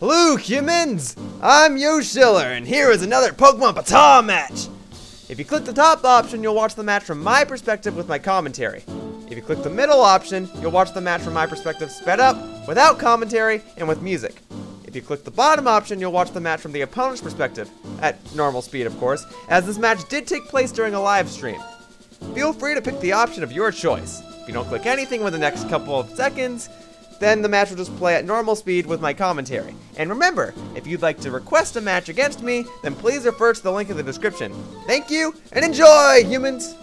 Hello humans! I'm Yoshiller, and here is another Pokemon BATAW match! If you click the top option, you'll watch the match from my perspective with my commentary. If you click the middle option, you'll watch the match from my perspective sped up, without commentary, and with music. If you click the bottom option, you'll watch the match from the opponent's perspective, at normal speed of course, as this match did take place during a live stream. Feel free to pick the option of your choice. If you don't click anything within the next couple of seconds, then the match will just play at normal speed with my commentary. And remember, if you'd like to request a match against me, then please refer to the link in the description. Thank you, and enjoy, humans!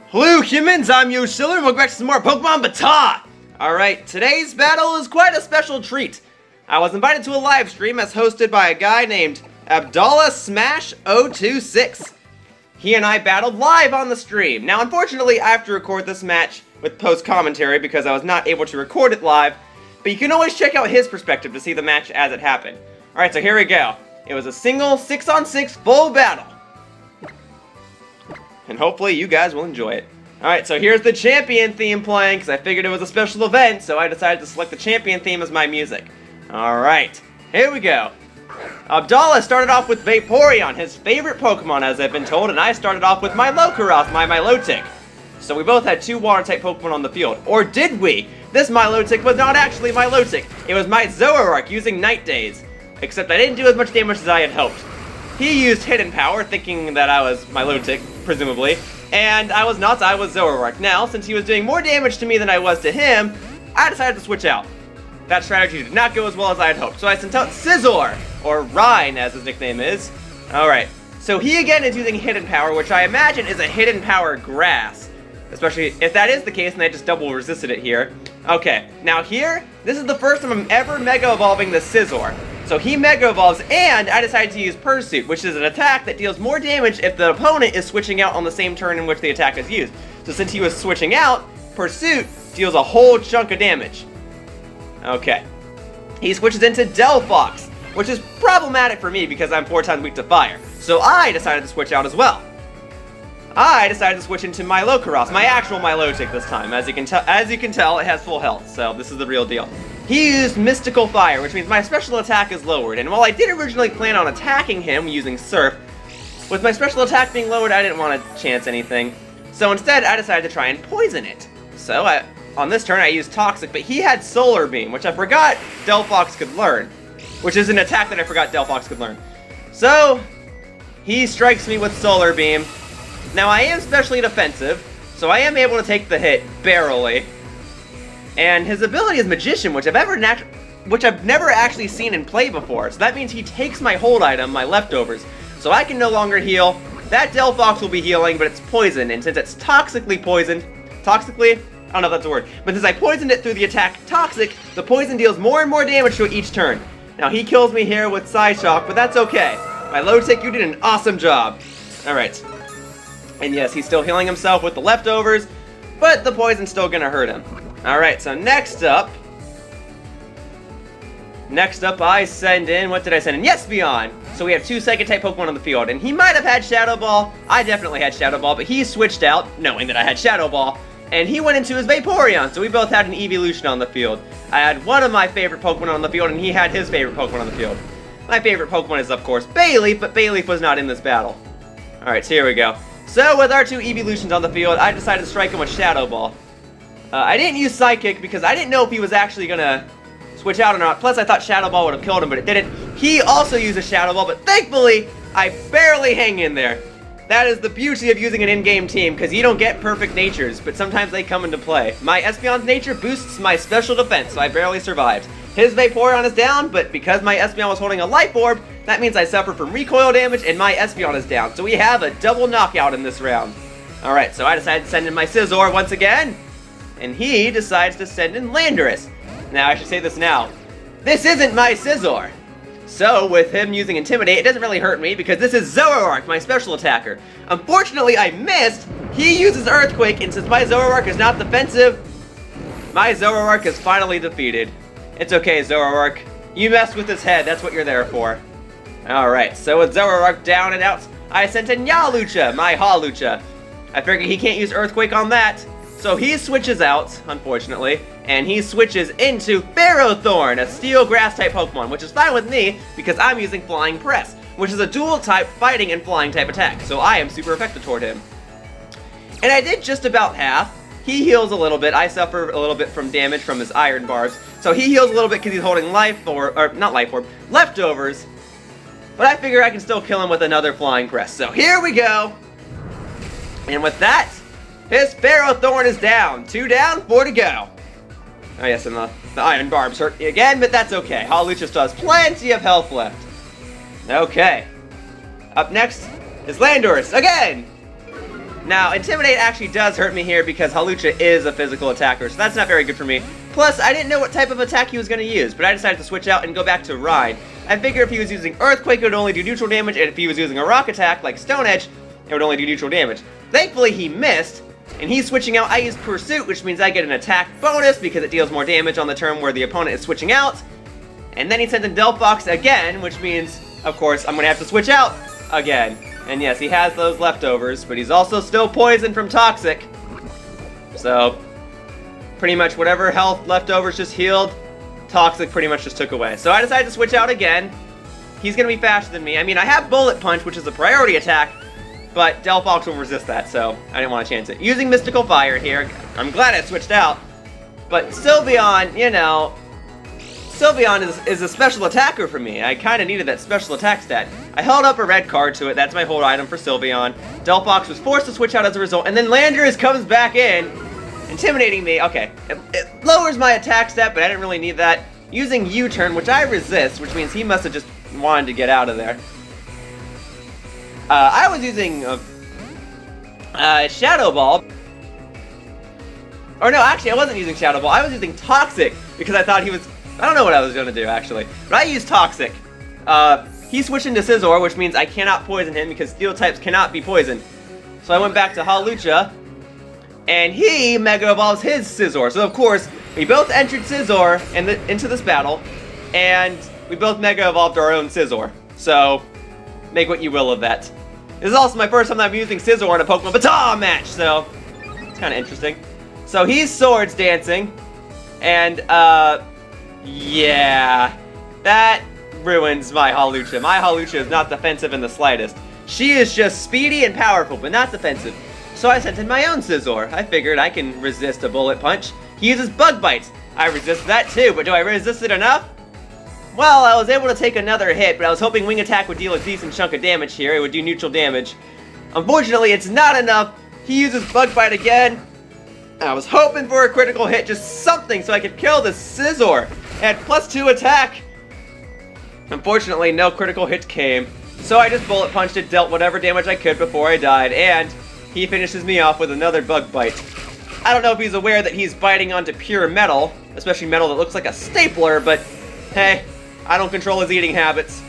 Hello humans, I'm Yoshiller, and welcome back to some more Pokemon BATAW! Alright, today's battle is quite a special treat. I was invited to a live stream as hosted by a guy named AbdallahSmash026. He and I battled live on the stream. Now unfortunately I have to record this match with post-commentary because I was not able to record it live, but you can always check out his perspective to see the match as it happened. Alright, so here we go. It was a single 6-on-6 full battle. And hopefully you guys will enjoy it. Alright, so here's the champion theme playing, because I figured it was a special event, so I decided to select the champion theme as my music. Alright, here we go. Abdallah started off with Vaporeon, his favorite Pokemon as I've been told, and I started off with my Milotic, my Milotic. So we both had two water-type Pokemon on the field. Or did we? This Milotic was not actually Milotic. It was my Zoroark using Night Days. Except I didn't do as much damage as I had hoped. He used Hidden Power, thinking that I was Milotic, presumably. And I was not, I was Zoroark. Now, since he was doing more damage to me than I was to him, I decided to switch out. That strategy did not go as well as I had hoped, so I sent out Scizor, or Rhine as his nickname is. Alright, so he again is using Hidden Power, which I imagine is a Hidden Power Grass. Especially if that is the case, and I just double resisted it here. Okay, now here, this is the first time I'm ever Mega Evolving the Scizor. So he Mega Evolves, and I decided to use Pursuit, which is an attack that deals more damage if the opponent is switching out on the same turn in which the attack is used. So since he was switching out, Pursuit deals a whole chunk of damage. Okay. He switches into Delphox, which is problematic for me because I'm 4 times weak to fire. So I decided to switch out as well. I decided to switch into Milotic, my actual Milotic this time. As you can tell, it has full health, so this is the real deal. He used Mystical Fire, which means my special attack is lowered, and while I did originally plan on attacking him using Surf, with my special attack being lowered, I didn't want to chance anything. So instead, I decided to try and poison it. So on this turn, I used Toxic, but he had Solar Beam, which I forgot Delphox could learn, which is an attack that I forgot Delphox could learn. So he strikes me with Solar Beam. Now I am specially defensive, so I am able to take the hit, barely. And his ability is Magician, which I've never actually seen in play before. So that means he takes my hold item, my leftovers, so I can no longer heal. That Delphox will be healing, but it's poisoned, and since it's toxically poisoned, I don't know if that's a word, but since I poisoned it through the attack Toxic, the poison deals more and more damage to it each turn. Now he kills me here with Psyshock, but that's okay. Milotic, you did an awesome job. Alright. And yes, he's still healing himself with the leftovers, but the poison's still gonna hurt him. Alright, so next up I send in, what did I send in? Yes, Beyond! So we have 2 Psychic-type Pokemon on the field, and he might have had Shadow Ball. I definitely had Shadow Ball, but he switched out, knowing that I had Shadow Ball, and he went into his Vaporeon, so we both had an evolution on the field. I had one of my favorite Pokemon on the field, and he had his favorite Pokemon on the field. My favorite Pokemon is, of course, Bayleaf, but Bayleaf was not in this battle. Alright, so here we go. So with our 2 evolutions on the field, I decided to strike him with Shadow Ball. I didn't use Psychic because I didn't know if he was actually gonna switch out or not. Plus, I thought Shadow Ball would have killed him, but it didn't. He also used a Shadow Ball, but thankfully, I barely hang in there. That is the beauty of using an in-game team, because you don't get perfect natures, but sometimes they come into play. My Espeon's nature boosts my special defense, so I barely survived. His Vaporeon is down, but because my Espeon was holding a Life Orb, that means I suffer from recoil damage, and my Espeon is down. So we have a double knockout in this round. Alright, so I decided to send in my Scizor once again. And he decides to send in Landorus. Now, I should say this now. This isn't my Scizor. So, with him using Intimidate, it doesn't really hurt me because this is Zoroark, my special attacker. Unfortunately, I missed. He uses Earthquake, and since my Zoroark is not defensive, my Zoroark is finally defeated. It's okay, Zoroark. You messed with his head, that's what you're there for. Alright, so with Zoroark down and out, I sent in Yalucha, my Hawlucha. I figure he can't use Earthquake on that, so he switches out, unfortunately, and he switches into Ferrothorn, a Steel Grass-type Pokemon, which is fine with me, because I'm using Flying Press, which is a dual-type fighting and flying-type attack, so I am super effective toward him. And I did just about half. He heals a little bit. I suffer a little bit from damage from his iron barbs. So he heals a little bit because he's holding not life orb, leftovers. But I figure I can still kill him with another flying press. So here we go. And with that, his Ferrothorn is down. 2 down, 4 to go. Oh yes, and the iron barbs hurt me again, but that's okay. Hawlucha still has plenty of health left. Okay. Up next is Landorus again. Now, Intimidate actually does hurt me here because Hawlucha is a physical attacker, so that's not very good for me. Plus, I didn't know what type of attack he was going to use, but I decided to switch out and go back to Rhine. I figure if he was using Earthquake, it would only do neutral damage, and if he was using a Rock attack, like Stone Edge, it would only do neutral damage. Thankfully, he missed, and he's switching out. I use Pursuit, which means I get an attack bonus because it deals more damage on the turn where the opponent is switching out. And then he sent in Delphox again, which means, of course, I'm going to have to switch out again. And yes, he has those leftovers, but he's also still poisoned from Toxic. So, pretty much whatever health leftovers just healed, Toxic pretty much just took away. So I decided to switch out again. He's going to be faster than me. I mean, I have Bullet Punch, which is a priority attack, but Delphox will resist that, so I didn't want to chance it. Using Mystical Fire here, I'm glad I switched out, but Sylveon, you know, Sylveon is a special attacker for me. I kind of needed that special attack stat. I held up a red card to it. That's my hold item for Sylveon. Delphox was forced to switch out as a result, and then Landorus comes back in, intimidating me. Okay, it lowers my attack stat, but I didn't really need that. Using U-turn, which I resist, which means he must have just wanted to get out of there. I was using Shadow Ball. Or no, actually, I wasn't using Shadow Ball. I was using Toxic because I thought he was... I don't know what I was going to do, actually. But I used Toxic. He switched into Scizor, which means I cannot poison him because Steel types cannot be poisoned. So I went back to Hawlucha, and he Mega Evolves his Scizor. So, of course, we both entered Scizor into this battle, and we both Mega Evolved our own Scizor. So, make what you will of that. This is also my first time that I'm using Scizor in a Pokemon BATAW match, so it's kind of interesting. So he's Swords Dancing, and yeah, that ruins my Hawlucha. My Hawlucha is not defensive in the slightest. She is just speedy and powerful, but not defensive. So I sent in my own Scizor. I figured I can resist a Bullet Punch. He uses Bug Bites. I resist that too, but do I resist it enough? Well, I was able to take another hit, but I was hoping Wing Attack would deal a decent chunk of damage here. It would do neutral damage. Unfortunately, it's not enough. He uses Bug Bite again. I was hoping for a critical hit, just something, so I could kill this Scizor. It had +2 attack. Unfortunately, no critical hit came. So I just Bullet Punched it, dealt whatever damage I could before I died, and he finishes me off with another Bug Bite. I don't know if he's aware that he's biting onto pure metal, especially metal that looks like a stapler, but hey, I don't control his eating habits.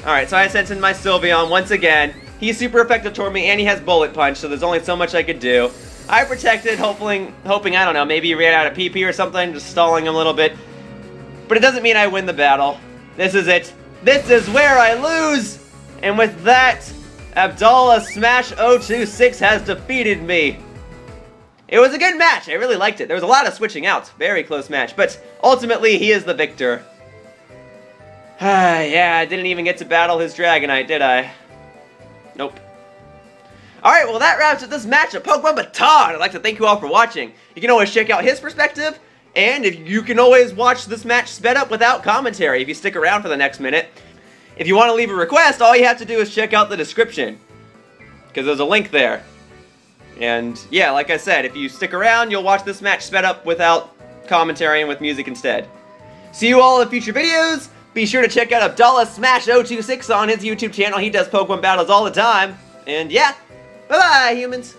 Alright, so I sent in my Sylveon once again. He's super effective toward me, and he has Bullet Punch, so there's only so much I could do. I protected, hoping, I don't know, maybe he ran out of PP or something, just stalling him a little bit. But it doesn't mean I win the battle. This is it. This is where I lose! And with that, AbdallahSmash026 has defeated me. It was a good match. I really liked it. There was a lot of switching out. Very close match. But ultimately, he is the victor. Yeah, I didn't even get to battle his Dragonite, did I? Nope. Alright, well that wraps up this match of Pokemon BATAW. I'd like to thank you all for watching. You can always check out his perspective, and you can always watch this match sped up without commentary if you stick around for the next minute. If you want to leave a request, all you have to do is check out the description, because there's a link there. And yeah, like I said, if you stick around, you'll watch this match sped up without commentary and with music instead. See you all in future videos. Be sure to check out AbdallahSmash026 on his YouTube channel. He does Pokemon battles all the time. And yeah, bye-bye, humans.